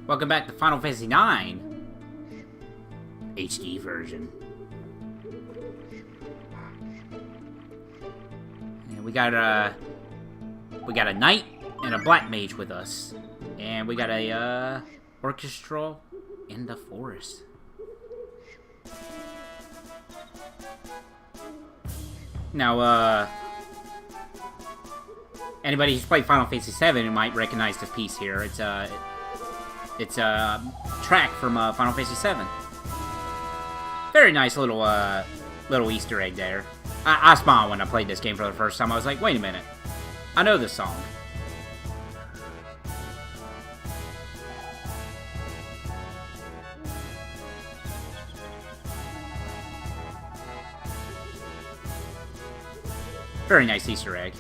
Welcome back to Final Fantasy IX HD version. And we got a knight and a black mage with us, and we got a orchestra in the forest. Now, anybody who's played Final Fantasy VII might recognize this piece here. It's a track from Final Fantasy VII. Very nice little Easter egg there. I smiled when I played this game for the first time. I was like, wait a minute, I know this song. Very nice Easter egg.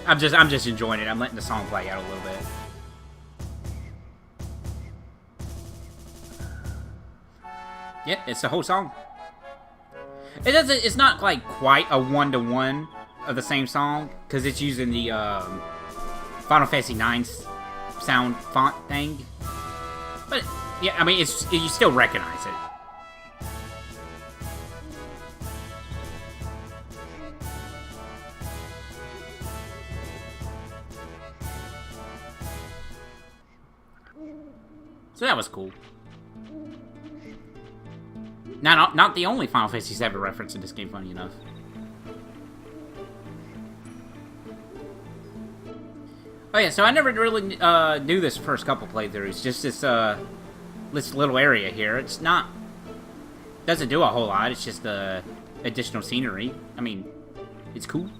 I'm just enjoying it. I'm letting the song play out a little bit. Yeah, it's the whole song. It's not like quite a one-to-one of the same song because it's using the Final Fantasy IX sound font thing. But yeah, I mean, you still recognize it. So that was cool. Now, not the only Final Fantasy VII reference in this game, funny enough. Oh yeah, so I never really knew this first couple playthroughs. Just this little area here. It's not... doesn't do a whole lot. It's just additional scenery. I mean, it's cool.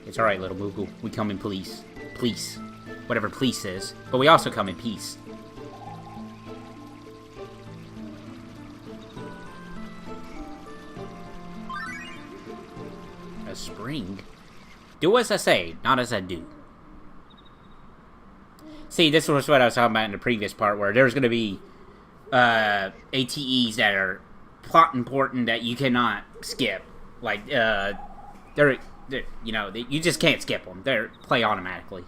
It's alright, little Moogle. We come in police. Police. Whatever police is. But we also come in peace. A spring? Do as I say, not as I do. See, this was what I was talking about in the previous part, where there's going to be ATEs that are plot important that you cannot skip. Like, they're you know, you just can't skip them. They play automatically.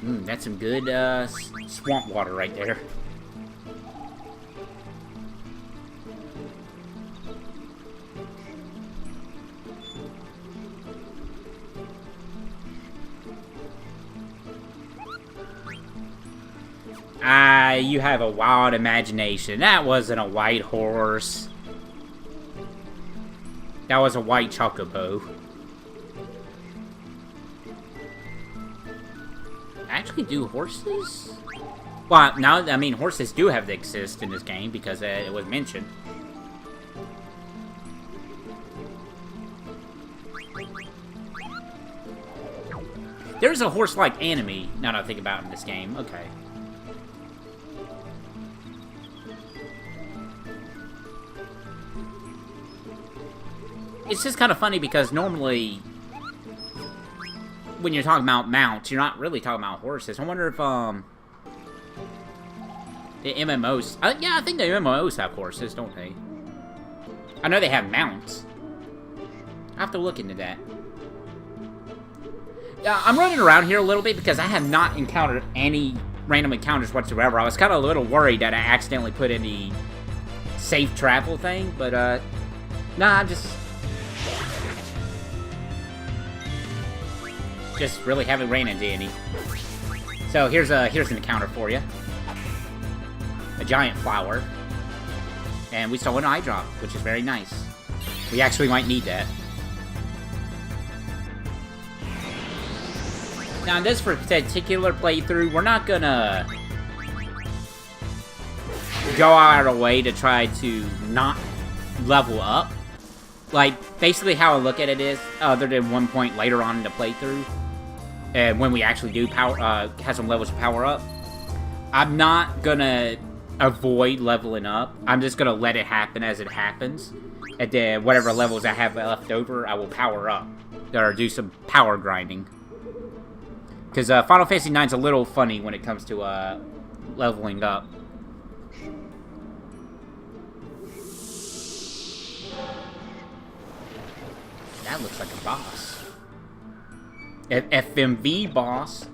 That's some good swamp water right there. You have a wild imagination. That wasn't a white horse. That was a white chocobo. Actually, do horses? Well, now, I mean, horses do have to exist in this game because it was mentioned. There's a horse-like enemy, now that I think about it, in this game. Okay. It's just kind of funny because normally, when you're talking about mounts, you're not really talking about horses. I wonder if, the MMOs... yeah, I think the MMOs have horses, don't they? I know they have mounts. I have to look into that. Yeah, I'm running around here a little bit because I have not encountered any random encounters whatsoever. I was kind of a little worried that I accidentally put in the safe travel thing, but, nah, I'm just really haven't ran into any. So here's an encounter for you. A giant flower. And we saw an eye drop, which is very nice. We actually might need that. Now in this particular playthrough, we're not gonna go out of our way to try to not level up. Like, basically how I look at it is, other than one point later on in the playthrough, and when we actually do have some levels to power up, I'm not gonna avoid leveling up. I'm just gonna let it happen as it happens. And then whatever levels I have left over, I will power up. Or do some power grinding. Because Final Fantasy IX is a little funny when it comes to leveling up. That looks like a boss. FMV boss.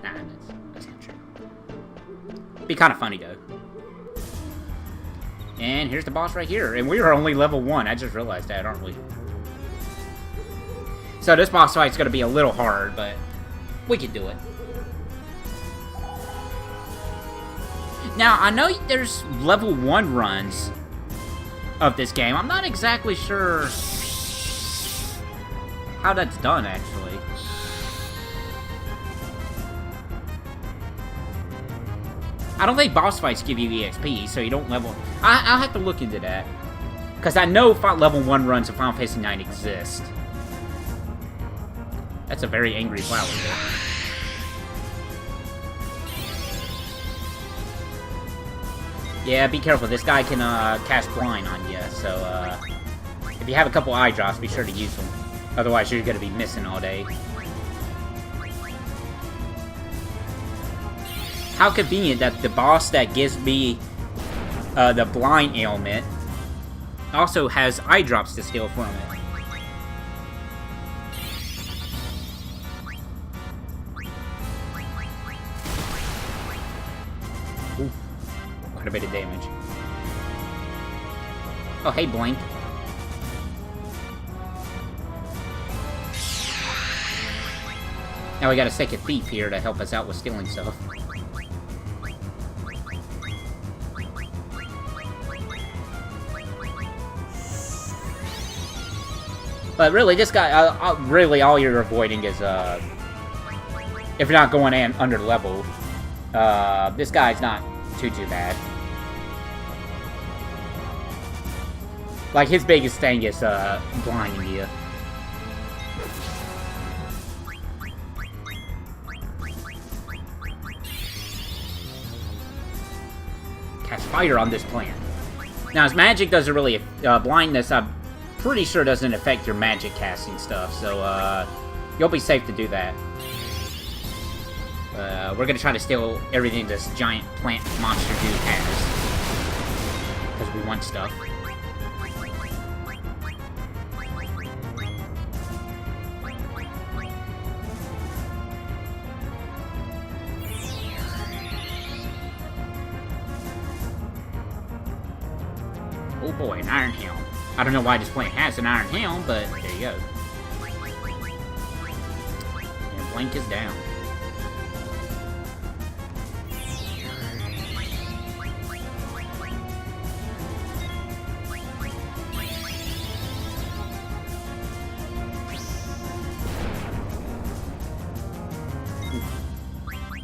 Nah, that's not true. Be kind of funny though. And here's the boss right here. And we are only level 1. I just realized that, aren't we? So this boss fight's going to be a little hard, but we can do it. Now, I know there's level 1 runs of this game. I'm not exactly sure how that's done, actually. I don't think boss fights give you EXP, so you don't level... I'll have to look into that. Because I know level 1 runs of Final Fantasy IX exist. That's a very angry flower there. Yeah, be careful. This guy can cast blind on you, so if you have a couple eye drops, be sure to use them. Otherwise, you're going to be missing all day. How convenient that the boss that gives me the blind ailment also has eye drops to steal from it. Ooh, quite a bit of damage. Oh, hey, Blank. Now we got a second thief here to help us out with stealing stuff. But really, this guy, really all you're avoiding is, if you're not going in under level, this guy's not too bad. Like, his biggest thing is, blinding you. Cast fire on this plant. Now, his magic doesn't really, blindness, I'm pretty sure doesn't affect your magic casting stuff, so, you'll be safe to do that. We're gonna try to steal everything this giant plant monster dude has. Because we want stuff. Oh boy, an iron helm. I don't know why this plant has an iron helm, but there you go. And Blink is down.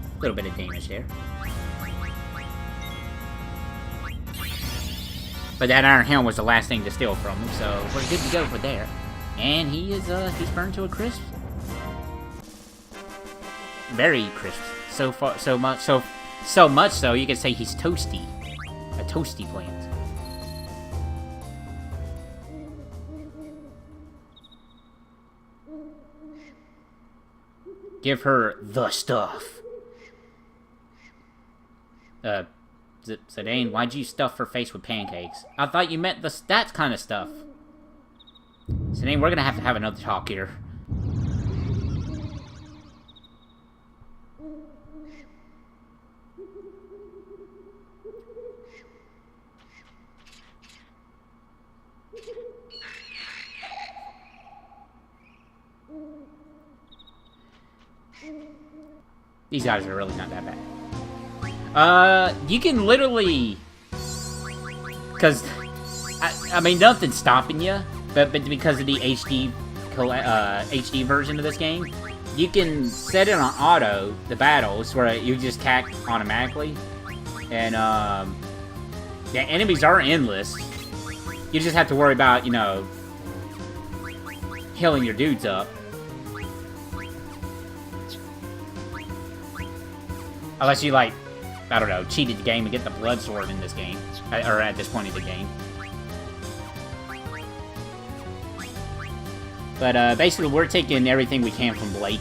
A little bit of damage there. But that iron helm was the last thing to steal from him, so we're good to go for there. And he is, he's burned to a crisp. Very crisp. So much so you can say he's toasty. A toasty plant. Give her the stuff. Zidane, why'd you stuff her face with pancakes? I thought you meant that kind of stuff. Zidane, we're gonna have to have another talk here. These guys are really not that bad. You can literally... Because, I mean, nothing's stopping you, but because of the HD version of this game, you can set it on auto, the battles, where you just attack automatically. And, the enemies are endless. You just have to worry about, you know, healing your dudes up. Unless you, like, I don't know, cheated the game and get the blood sword in this game, or at this point in the game. But basically, we're taking everything we can from Blake.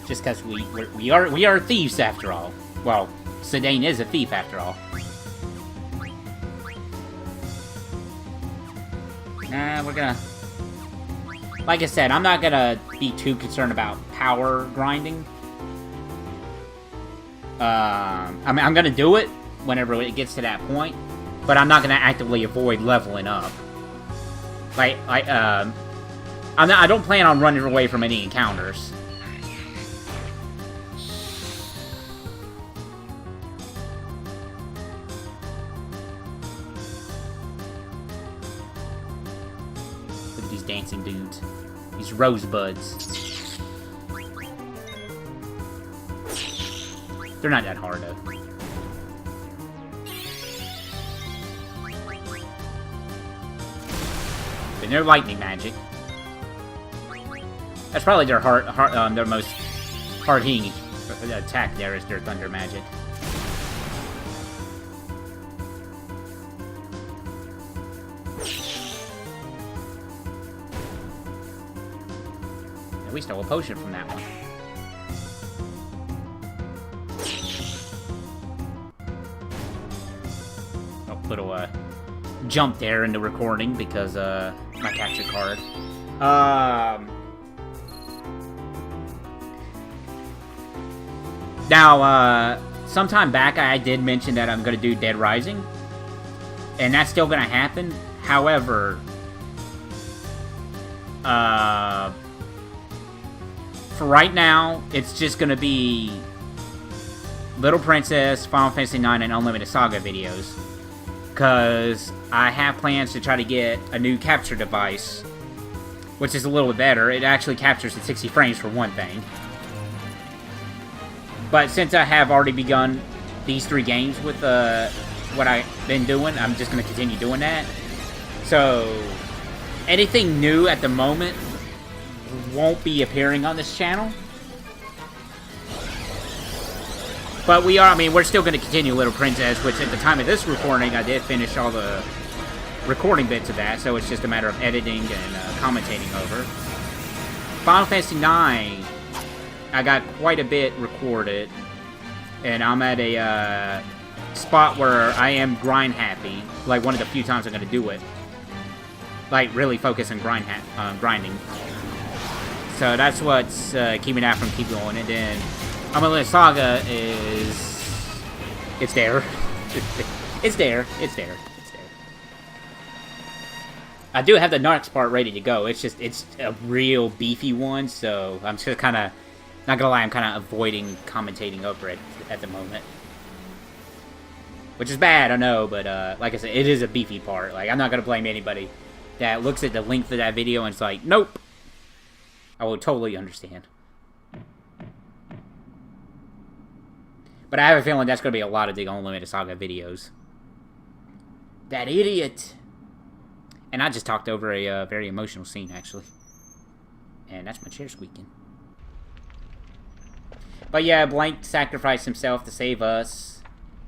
Just because we are thieves after all. Well, Zidane is a thief after all. Nah, we're gonna... Like I said, I'm not gonna be too concerned about power grinding. I mean, I'm gonna do it whenever it gets to that point, but I'm not gonna actively avoid leveling up. I don't plan on running away from any encounters. Look at these dancing dudes. These rosebuds. They're not that hard, though. But they're lightning magic. That's probably their their most hard-hitting attack there is their thunder magic. And we stole a potion from that one. Little jump there in the recording because my capture card. Now, sometime back I did mention that I'm gonna do Dead Rising, and that's still gonna happen. However, for right now, it's just gonna be Little Princess, Final Fantasy IX, and Unlimited Saga videos. Because I have plans to try to get a new capture device, which is a little bit better. It actually captures at 60 frames for one thing. But since I have already begun these 3 games with what I've been doing, I'm just going to continue doing that. So, anything new at the moment won't be appearing on this channel. But we're still going to continue Little Princess, which at the time of this recording, I did finish all the recording bits of that, so it's just a matter of editing and commentating over. Final Fantasy IX, I got quite a bit recorded, and I'm at a spot where I am grind happy, like one of the few times I'm going to do it. Like, really focus on grinding. So that's what's keeping that from keep going, and then Unlimited Saga is... It's there. It's there. It's there. It's there. I do have the next part ready to go. It's just, it's a real beefy one, so I'm just kind of... Not gonna lie, I'm kind of avoiding commentating over it at the moment. Which is bad, I know, but like I said, it is a beefy part. Like, I'm not gonna blame anybody that looks at the length of that video and it's like, nope. I will totally understand. But I have a feeling that's going to be a lot of the Unlimited Saga videos. That idiot! And I just talked over a very emotional scene, actually. And that's my chair squeaking. But yeah, Blank sacrificed himself to save us.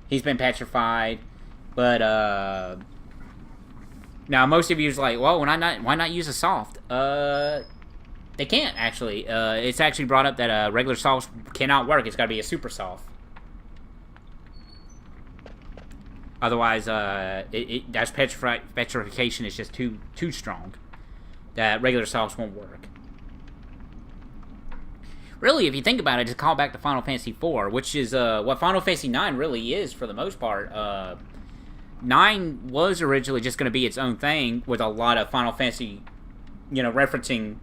He's been petrified. But, now, most of you is like, well, why not use a soft? They can't, actually. It's actually brought up that regular softs cannot work. It's got to be a super soft. Otherwise, that's petrification is just too strong. That regular softs won't work. Really, if you think about it, just call back to Final Fantasy IV, which is what Final Fantasy IX really is for the most part. 9 was originally just going to be its own thing with a lot of Final Fantasy, referencing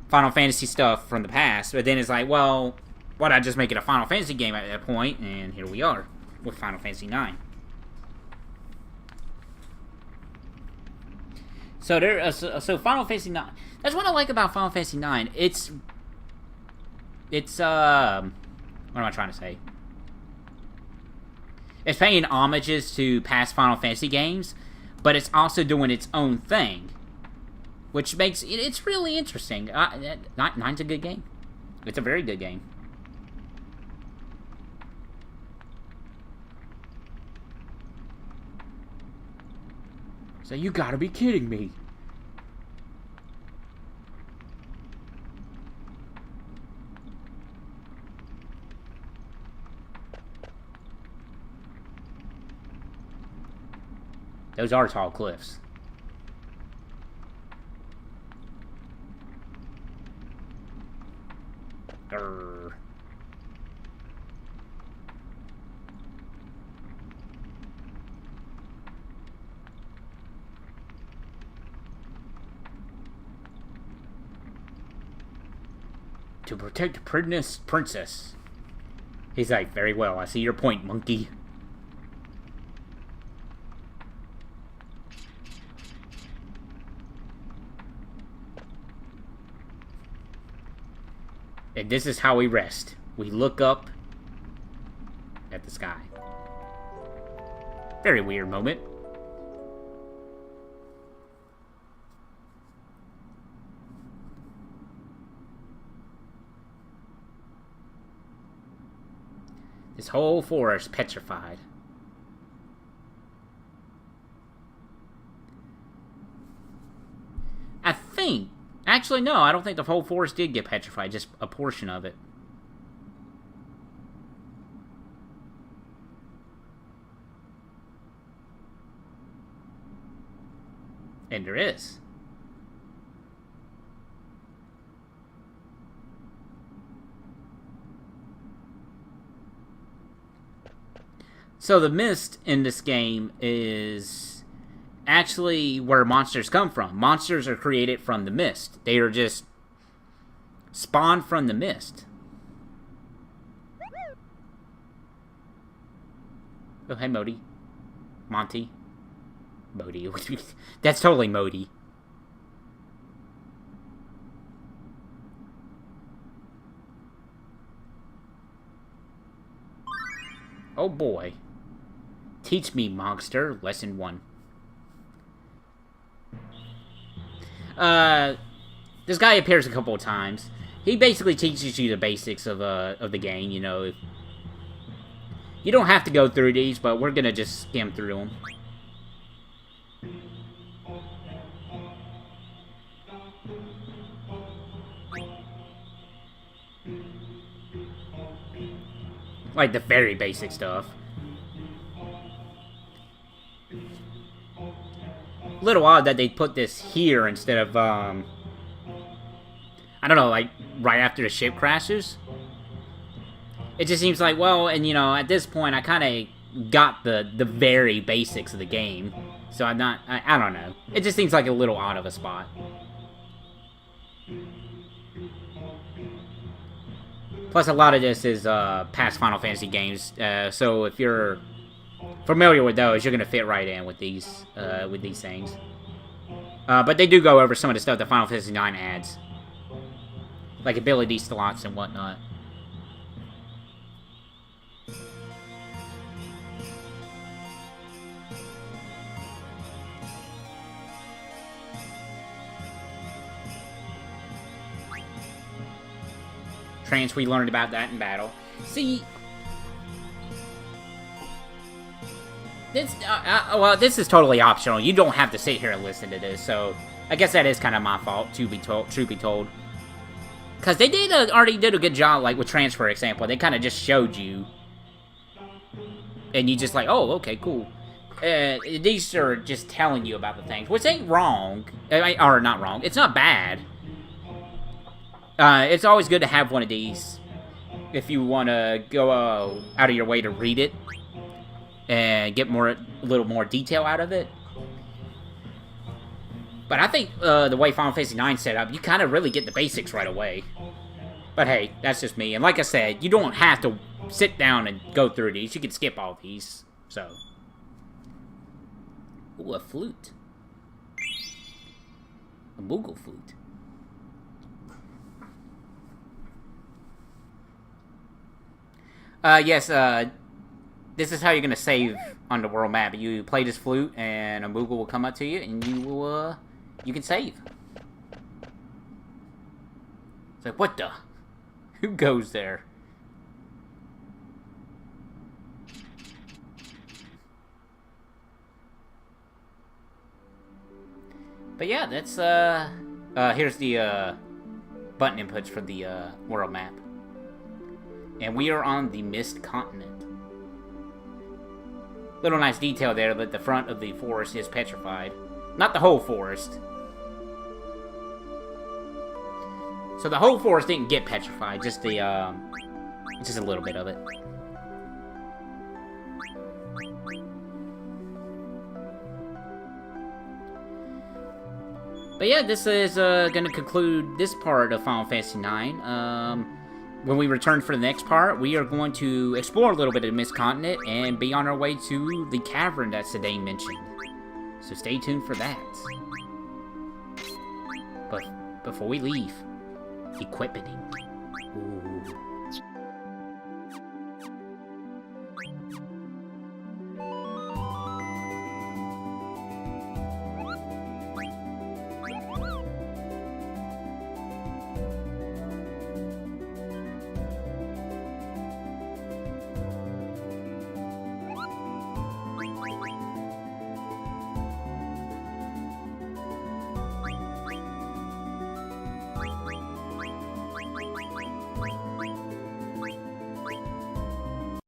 Final Fantasy stuff from the past. But then it's like, well, why not just make it a Final Fantasy game at that point? And here we are with Final Fantasy IX. So Final Fantasy IX. That's what I like about Final Fantasy IX. It's what am I trying to say? It's paying homages to past Final Fantasy games, but it's also doing its own thing. which makes it's really interesting. Nine's a good game. It's a very good game. So you gotta be kidding me. Those are tall cliffs. Grr. To protect the princess. He's like, very well, I see your point, monkey. And this is how we rest. We look up at the sky. Very weird moment. This whole forest petrified. I think... Actually, no, I don't think the whole forest did get petrified, just a portion of it. And there is. So the mist in this game is actually where monsters come from. Monsters are created from the mist. They are just spawned from the mist. Oh, hey, Modi. Monty. Modi. That's totally Modi. Oh, boy. Teach me, monster. Lesson 1. This guy appears a couple of times. He basically teaches you the basics of the game, you know. You don't have to go through these, but we're gonna just skim through them. Like the very basic stuff. Little odd that they put this here instead of, I don't know, like, right after the ship crashes. It just seems like, well, and, you know, at this point, I kind of got the very basics of the game. So I'm not, I don't know. It just seems like a little odd of a spot. Plus, a lot of this is, past Final Fantasy games, so if you're familiar with those, you're gonna fit right in with these things. But they do go over some of the stuff that Final Fantasy IX adds, like ability slots and whatnot. Trance, we learned about that in battle. See, this, well, this is totally optional. You don't have to sit here and listen to this, so I guess that is kind of my fault, truth be told. Because they already did a good job, like with Trance, for example. They kind of just showed you, and you just like, oh, okay, cool. These are just telling you about the things, which ain't wrong, or not wrong. It's not bad. It's always good to have one of these if you want to go out of your way to read it and get a little more detail out of it. But I think the way Final Fantasy IX set up, you kind of really get the basics right away. But hey, that's just me. And like I said, you don't have to sit down and go through these. You can skip all these. So, ooh, a flute. A Moogle flute. Yes, this is how you're gonna save on the world map. You play this flute, and a Moogle will come up to you, and you can save. It's like, what the? Who goes there? But yeah, that's, here's the, button inputs for the, world map. And we are on the Mist Continent. Little nice detail there, but the front of the forest is petrified. Not the whole forest. So the whole forest didn't get petrified, just the, just a little bit of it. But yeah, this is gonna conclude this part of Final Fantasy IX. When we return for the next part, we are going to explore a little bit of the Mist Continent and be on our way to the cavern that Sedaine mentioned. So stay tuned for that. But before we leave, equipping.